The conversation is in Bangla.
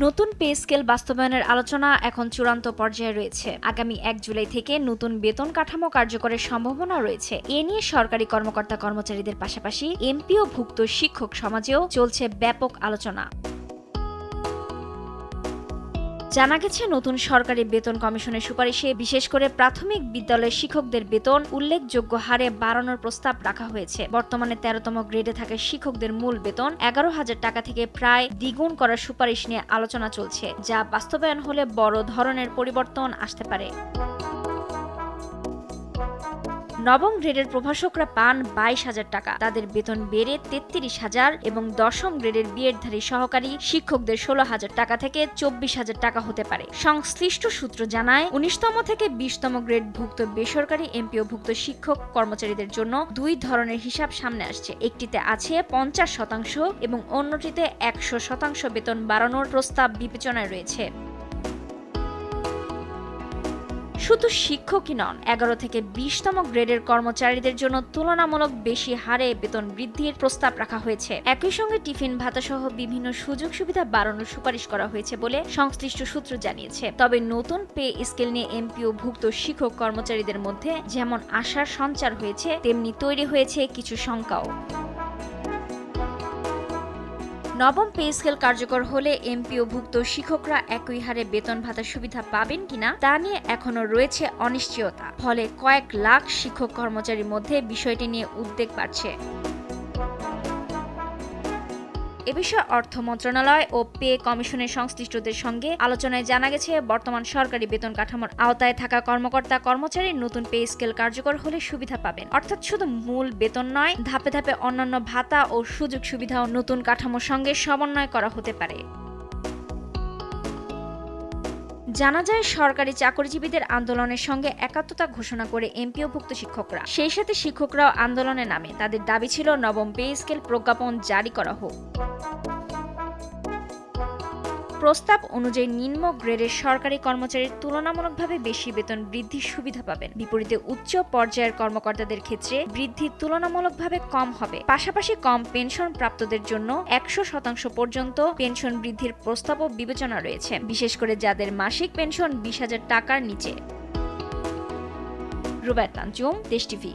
নতুন পে স্কেল বাস্তবায়নের আলোচনা এখন চূড়ান্ত পর্যায়ে রয়েছে। আগামী ১ জুলাই থেকে নতুন বেতন কাঠামো কার্যকরের সম্ভাবনা রয়েছে। এ নিয়ে সরকারি কর্মকর্তা কর্মচারীদের পাশাপাশি এমপিওভুক্ত শিক্ষক সমাজেও চলছে ব্যাপক আলোচনা। জানা গেছে, নতুন সরকারি বেতন কমিশনের সুপারিশে বিশেষ করে প্রাথমিক বিদ্যালয়ের শিক্ষকদের বেতন উল্লেখযোগ্য হারে বাড়ানোর প্রস্তাব রাখা হয়েছে। বর্তমানে ১৩তম গ্রেডে থাকা শিক্ষকদের মূল বেতন ১১,০০০ টাকা থেকে প্রায় দ্বিগুণ করার সুপারিশ নিয়ে আলোচনা চলছে, যা বাস্তবায়ন হলে বড় ধরনের পরিবর্তন আসতে পারে। নবম গ্রেডের প্রভাষকরা পান ২২,০০০ টাকা, তাদের বেতন বেড়ে ৩৩,০০০ এবং দশম গ্রেডের বিএডধারী সহকারী শিক্ষকদের ১৬,০০০ টাকা থেকে ২৪,০০০ টাকা হতে পারে। সংশ্লিষ্ট সূত্র জানায়, ১৯তম থেকে ২০তম গ্রেডভুক্ত বেসরকারি এমপিওভুক্ত শিক্ষক কর্মচারীদের জন্য দুই ধরনের হিসাব সামনে আসছে। একটিতে আছে ৫০% এবং অন্যটিতে ১০০% বেতন বাড়ানোর প্রস্তাব বিবেচনায় রয়েছে। শুধু শিক্ষকই নন, ১১ থেকে ২০তম গ্রেডের কর্মচারীদের জন্য তুলনামূলক বেশি হারে বেতন বৃদ্ধির প্রস্তাব রাখা হয়েছে। একই সঙ্গে টিফিন ভাতা সহ বিভিন্ন সুযোগ সুবিধা বাড়ানোর সুপারিশ করা হয়েছে বলে সংশ্লিষ্ট সূত্র জানিয়েছে। তবে নতুন পে স্কেল নিয়ে এমপিওভুক্ত শিক্ষক কর্মচারীদের মধ্যে যেমন আশার সঞ্চার হয়েছে, তেমনি তৈরি হয়েছে কিছু শঙ্কাও। নবম পে স্কেল কার্যকর হলে এমপিওভুক্ত শিক্ষকরা একই হারে বেতন ভাতার সুবিধা পাবেন কিনা তা নিয়ে এখনো রয়েছে অনিশ্চয়তা। ফলে কয়েক লাখ শিক্ষক কর্মচারীর মধ্যে বিষয়টি নিয়ে উদ্বেগ বাড়ছে। এ বিষয়ে অর্থ মন্ত্রণালয় ও পে কমিশনের সংশ্লিষ্টদের সঙ্গে আলোচনায় জানা গেছে, বর্তমান সরকারি বেতন কাঠামোর আওতায় থাকা কর্মকর্তা কর্মচারী নতুন পে স্কেল কার্যকর হলে সুবিধা পাবেন। অর্থাৎ শুধু মূল বেতন নয়, ধাপে ধাপে অন্যান্য ভাতা ও সুযোগ সুবিধাও নতুন কাঠামোর সঙ্গে সমন্বয় করা হতে পারে। জানা যায়, সরকারি চাকরিজীবীদের আন্দোলনের সঙ্গে একাত্মতা ঘোষণা করে এমপিওভুক্ত শিক্ষকরা, সেই সাথে শিক্ষকরাও আন্দোলনে নামে। তাদের দাবি ছিল নবম পে স্কেল প্রজ্ঞাপন জারি করা হোক। প্রস্তাব অনুযায়ী নিম্ন গ্রেডের সরকারি কর্মচারীর তুলনামূলকভাবে বেশি বেতন বৃদ্ধির সুবিধা পাবেন। বিপরীতে উচ্চ পর্যায়ের কর্মকর্তাদের ক্ষেত্রে বৃদ্ধি তুলনামূলকভাবে কম হবে। পাশাপাশি কম পেনশন প্রাপ্তদের জন্য ১০০% পর্যন্ত পেনশন বৃদ্ধির প্রস্তাবও বিবেচনা রয়েছে, বিশেষ করে যাদের মাসিক পেনশন ২০,০০০ টাকার নিচে। রুবায়েত আঞ্জুম, দেশ টিভি।